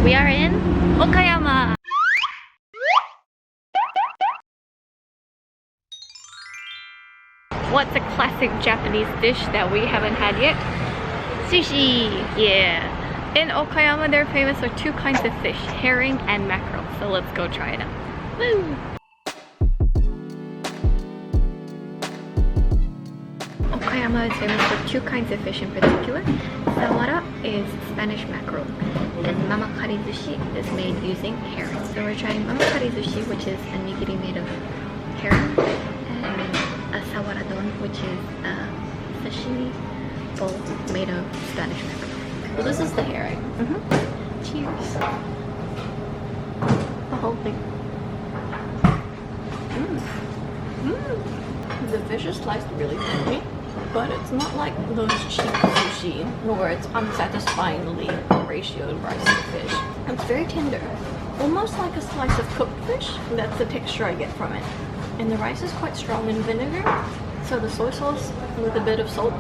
We are in Okayama. What's a classic Japanese dish that we haven't had yet? Sushi! Yeah. In Okayama, they're famous for two kinds of fish, herring and mackerel. So let's go try it out. Woo! Okayama is famous for two kinds of fish in particular. Sawara is Spanish mackerel, and mamakari sushi is made using herring. So we're trying mamakari sushi, which is a nigiri made of herring, and a sawara don, which is a sashimi bowl made of Spanish mackerel. Well, this is the herring. Cheers. The whole thing. The fish is sliced really thinly, but it's not like those cheap sushi where it's unsatisfyingly ratioed rice and fish. It's very tender, almost like a slice of cooked fish. That's the texture I get from it. And the rice is quite strong in vinegar, so the soy sauce with a bit of salt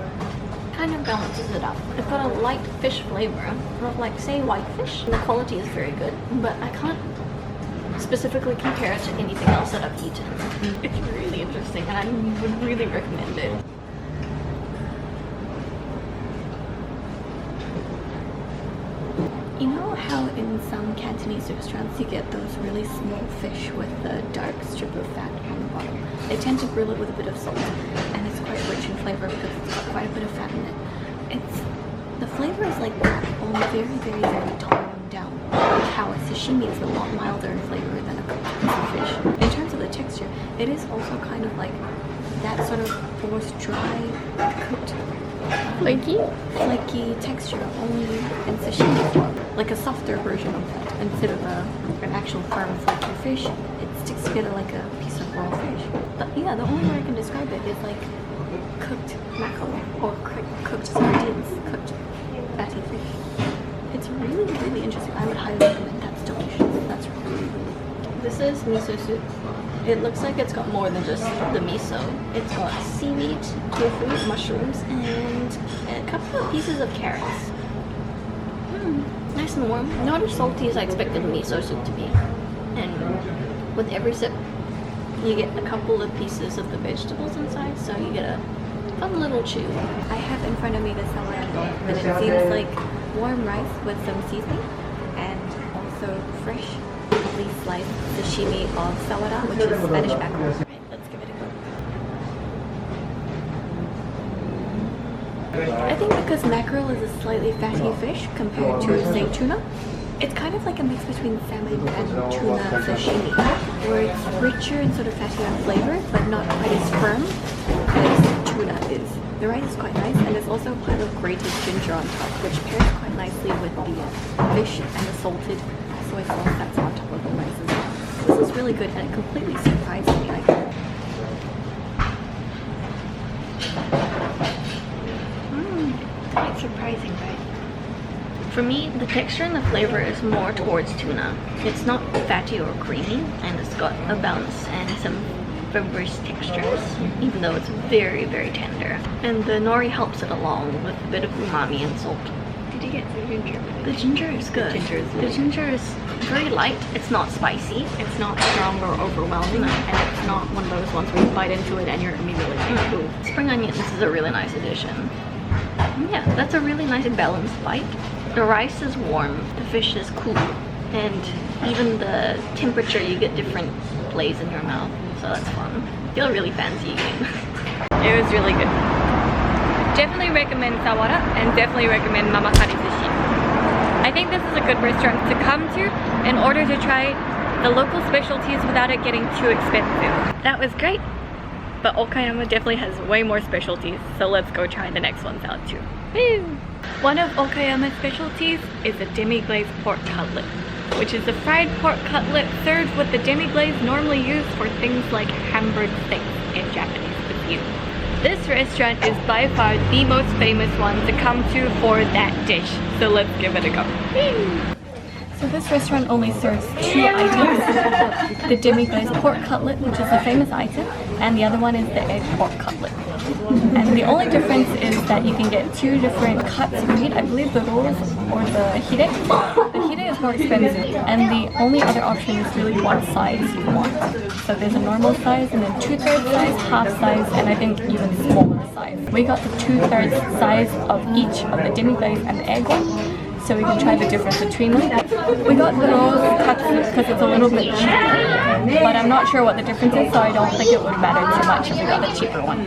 kind of balances it out. It's got a light fish flavor, of like say whitefish. The quality is very good, but I can't specifically compare it to anything else that I've eaten. It's really interesting and I would really recommend it. You know how in some Cantonese restaurants you get those really small fish with a dark strip of fat on the bottom? They tend to grill it with a bit of salt, and it's quite rich in flavor because it's got quite a bit of fat in it. The flavor is like that, only very, very, very toned down. Like how a sashimi is a lot milder in flavor than a cooked piece of fish. In terms of the texture, it is also kind of like that sort of forced dry, cooked, flaky texture, only in sashimi form. Like a softer version of that. Instead of an actual firm flaky fish, it sticks together like a piece of raw fish. But yeah, the only way I can describe it is like cooked mackerel or cooked sardines, cooked fatty fish. It's really, really interesting. I would highly recommend that. It's delicious. That's really, really good. This is miso soup. It looks like it's got more than just the miso. It's got seaweed, tofu, mushrooms, and a couple of pieces of carrots. Nice and warm. Not as salty as I expected the miso soup to be. And with every sip, you get a couple of pieces of the vegetables inside, so you get a fun little chew. I have in front of me the sawara don, and it seems like warm rice with some seasoning, and also fresh, sliced sashimi of sawara, which is Spanish mackerel. Right, let's give it a go. I think because mackerel is a slightly fatty fish compared to, say, tuna, it's kind of like a mix between salmon and tuna sashimi, where it's richer and sort of fatty on flavor, but not quite as firm as tuna is. The rice is quite nice, and there's also a pile of grated ginger on top, which pairs quite nicely with the fish and the salted soy sauce that's on top of the rice as well. This is really good, and it completely surprised me. Quite surprising, right? For me, the texture and the flavor is more towards tuna. It's not fatty or creamy, and it's got a balance and some fibrous textures, even though it's very, very tender. And the nori helps it along with a bit of umami and salt. Did you get the ginger? The ginger is good. The ginger is very light. It's not spicy. It's not strong or overwhelming, and it's not one of those ones where you bite into it and you're immediately like, ooh. Spring onion, this is a really nice addition. Yeah, that's a really nice balanced bite. The rice is warm, the fish is cool, and even the temperature, you get different plays in your mouth, so that's fun. I feel really fancy eating. It was really good. Definitely recommend sawara, and definitely recommend mamakari sushi. I think this is a good restaurant to come to in order to try the local specialties without it getting too expensive. That was great, but Okayama definitely has way more specialties, so let's go try the next ones out too. Woo! One of Okayama's specialties is a demi-glaze pork cutlet, which is a fried pork cutlet served with the demi-glaze normally used for things like hamburg steaks in Japanese cuisine. This restaurant is by far the most famous one to come to for that dish, so let's give it a go. So this restaurant only serves 2 items. The demi-glace pork cutlet, which is a famous item, and the other one is the egg pork cutlet. And the only difference is that you can get 2 different cuts of meat. I believe the rolls or the hire. The hire is more expensive, and the only other option is really what size you want. So there's a normal size, and then 2/3 size, half size, and I think even smaller size. We got the 2/3 size of each of the demi-glace and the egg one, so we can try the difference between them. We got the rolls katsu because it's a little bit cheaper, but I'm not sure what the difference is, so I don't think it would matter too much if we got the cheaper one.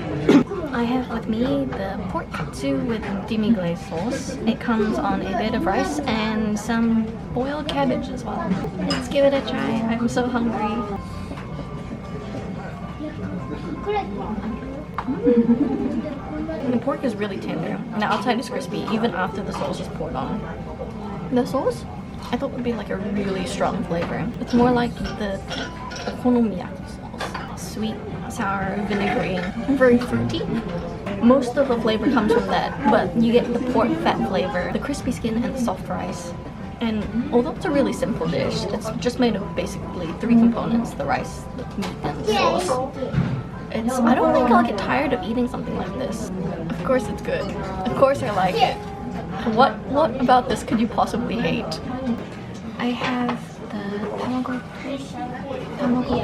I have with me the pork katsu with demi-glace sauce. It comes on a bed of rice and some boiled cabbage as well. Let's give it a try. I'm so hungry. The pork is really tender and the outside is crispy even after the sauce is poured on. The sauce, I thought would be like a really strong flavor. It's more like the okonomiyaki sauce. Sweet, sour, vinegary, very fruity. Most of the flavor comes from that, but you get the pork fat flavor, the crispy skin, and the soft rice. And although it's a really simple dish, it's just made of basically 3 components: the rice, the meat, and the sauce. I don't think I'll get tired of eating something like this. Of course it's good. Of course I like it. What about this could you possibly hate? I have the tamago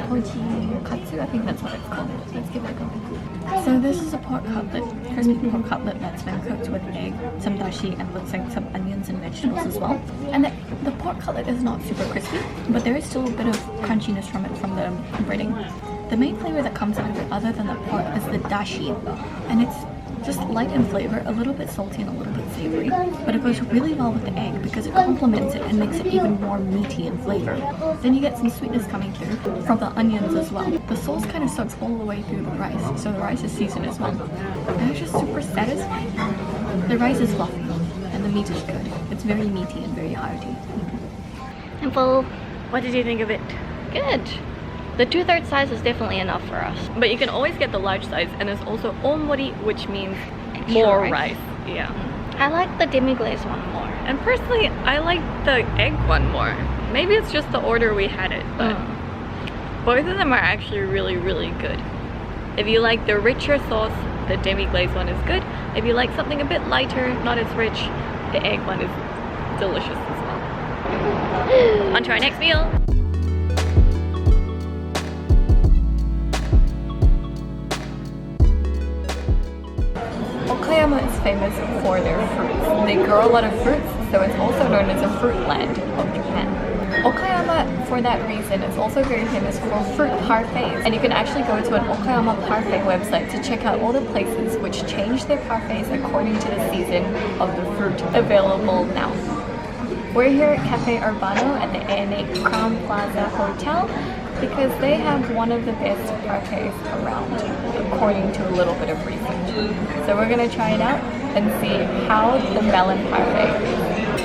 toji katsu, I think that's what it's called. Let's give it a go. So this is a pork cutlet, crispy pork cutlet that's been cooked with egg, some dashi, and looks like some onions and vegetables as well. And the pork cutlet is not super crispy, but there is still a bit of crunchiness from it from the breading. The main flavor that comes out of it, other than the pork, is the dashi, and it's just light in flavor, a little bit salty and a little bit savory, but it goes really well with the egg because it complements it and makes it even more meaty in flavor. Then you get some sweetness coming through from the onions as well. The sauce kind of soaks all the way through the rice, so the rice is seasoned as well. And it's just super satisfying. The rice is fluffy and the meat is good. It's very meaty and very hearty. I'm full. What did you think of it? Good. The 2/3 size is definitely enough for us. But you can always get the large size, and there's also omori, which means Extra more rice. Yeah. I like the demi-glace one more. And personally, I like the egg one more. Maybe it's just the order we had it, but both of them are actually really, really good. If you like the richer sauce, the demi-glace one is good. If you like something a bit lighter, not as rich, the egg one is delicious as well. On to our next meal. Okayama is famous for their fruits. They grow a lot of fruits, so it's also known as a fruit land of Japan. Okayama, for that reason, is also very famous for fruit parfaits. And you can actually go to an Okayama Parfait website to check out all the places which change their parfaits according to the season of the fruit available now. We're here at Cafe Urbano at the ANA Crown Plaza Hotel because they have one of the best parfaits around, according to a little bit of research. So we're gonna try it out and see how the melon parfait.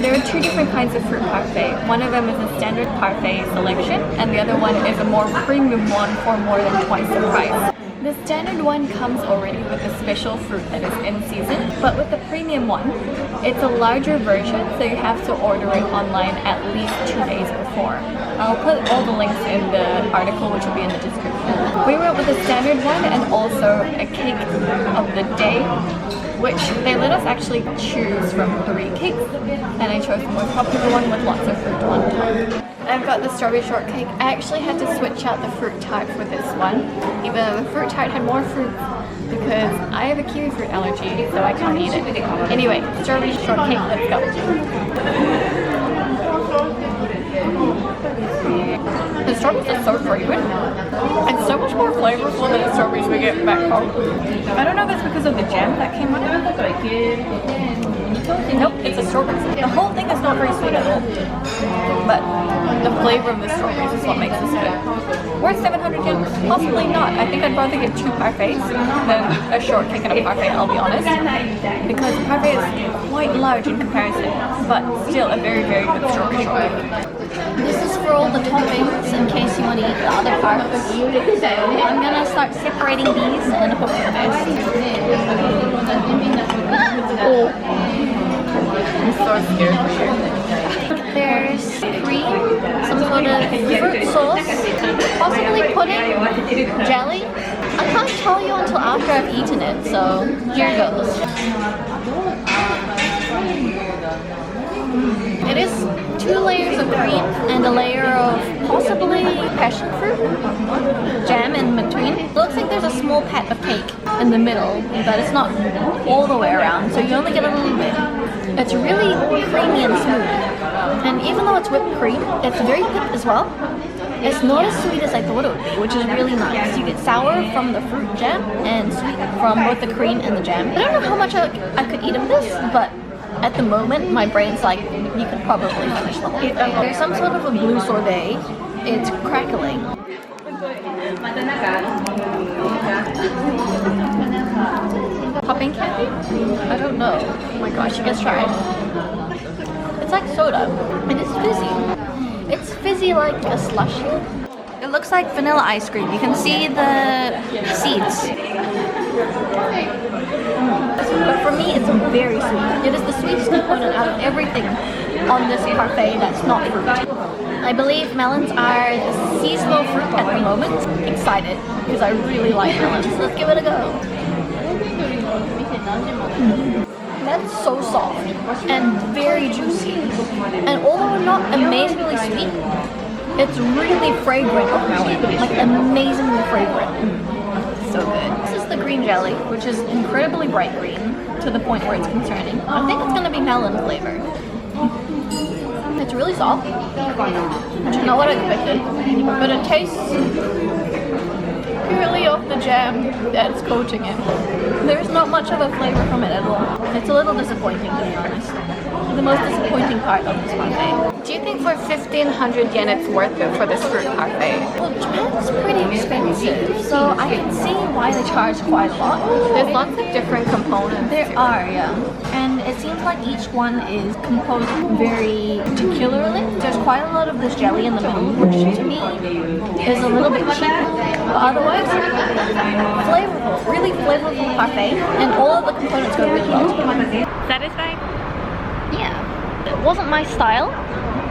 There are 2 different kinds of fruit parfait. One of them is a standard parfait selection, and the other one is a more premium one for more than twice the price. The standard one comes already with a special fruit that is in season, but with the premium one, it's a larger version, so you have to order it online at least 2 days before. I'll put all the links in the article, which will be in the description. We went with the standard one and also a cake of the day, which they let us actually choose from 3 cakes, and I chose the most popular one with lots of fruit on top. I've got the strawberry shortcake. I actually had to switch out the fruit tart for this one, even though the fruit tart had more fruit, because I have a kiwi fruit allergy, so I can't eat it. Anyway, strawberry shortcake, let's go. The strawberries are so fragrant. It's so much more flavorful than the strawberries we get back home. I don't know if it's because of the jam that came on it. Nope, it's a strawberry. The whole thing is not very sweet at all. But the flavor of the strawberries is what makes this good. Worth 700 yen? Possibly not. I think I'd rather get 2 parfaits than a shortcake and a parfait, I'll be honest. Because the parfait is quite large in comparison, but still a very, very good strawberry shortcake. This is for all the toppings in case you want to eat the other parts. So I'm gonna start separating these and hope for the best. Oh. I'm so scared for you. There's 3 sort of fruit sauce, possibly pudding, jelly. I can't tell you until after I've eaten it, so here goes. It is 2 layers of cream and a layer of possibly passion fruit jam in between. It looks like there's a small pat of cake in the middle, but it's not all the way around, so you only get a little bit. It's really creamy and smooth, and even though it's whipped cream, it's very thick as well. It's not as sweet as I thought it would be, which is really nice. You get sour from the fruit jam and sweet from both the cream and the jam. I don't know how much I could eat of this, but at the moment, my brain's like, you could probably finish the whole thing. There's some sort of a blue sorbet. It's crackling. Popping candy? I don't know. Oh my gosh, let's try it. It's like soda, and it's fizzy. It's fizzy like a slushie. It looks like vanilla ice cream. You can see the seeds. But for me, it's very sweet. It is the sweetest component out of everything on this parfait that's not fruit. I believe melons are the seasonal fruit at the moment. Excited, because I really like melons. Let's give it a go. That's so soft and very juicy. And although not amazingly sweet, it's really fragrant of melon. Like amazingly fragrant. So good. This is the green jelly, which is incredibly bright green to the point where it's concerning. I think it's gonna be melon flavor. It's really soft, which is not what I expected, but it tastes purely of the jam that's coating it. There's not much of a flavor from it at all. It's a little disappointing, to be honest. The most disappointing part of this parfait. Do you think for 1,500 yen it's worth it for this fruit parfait? Well, Japan's pretty expensive, so I can see why they charge quite a lot. There's lots of different components. There are, yeah. And it seems like each one is composed very particularly. There's quite a lot of this jelly in the middle, which to me is a little bit cheap. But otherwise, flavorful, really flavorful parfait, and all of the components go really well together. Satisfied? Yeah. It wasn't my style,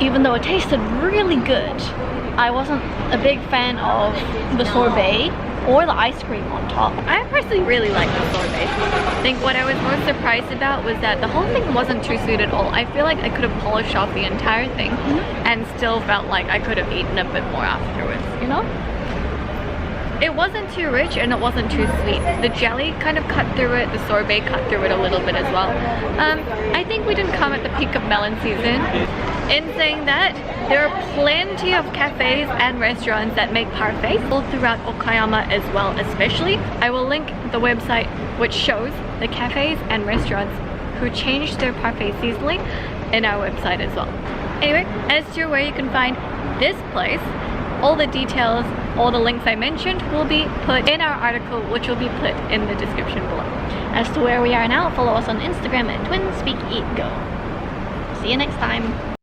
even though it tasted really good. I wasn't a big fan of the sorbet or the ice cream on top. I personally really like the sorbet. I think what I was most surprised about was that the whole thing wasn't too sweet at all. I feel like I could have polished off the entire thing and still felt like I could have eaten a bit more afterwards, you know? It wasn't too rich and it wasn't too sweet. The jelly kind of cut through it, the sorbet cut through it a little bit as well. I think we didn't come at the peak of melon season. In saying that, there are plenty of cafes and restaurants that make parfaits all throughout Okayama as well, especially. I will link the website which shows the cafes and restaurants who changed their parfaits seasonally in our website as well. Anyway, as to where you can find this place, all the details, all the links I mentioned will be put in our article, which will be put in the description below. As to where we are now, follow us on Instagram at TwinSpeakEatGo. See you next time.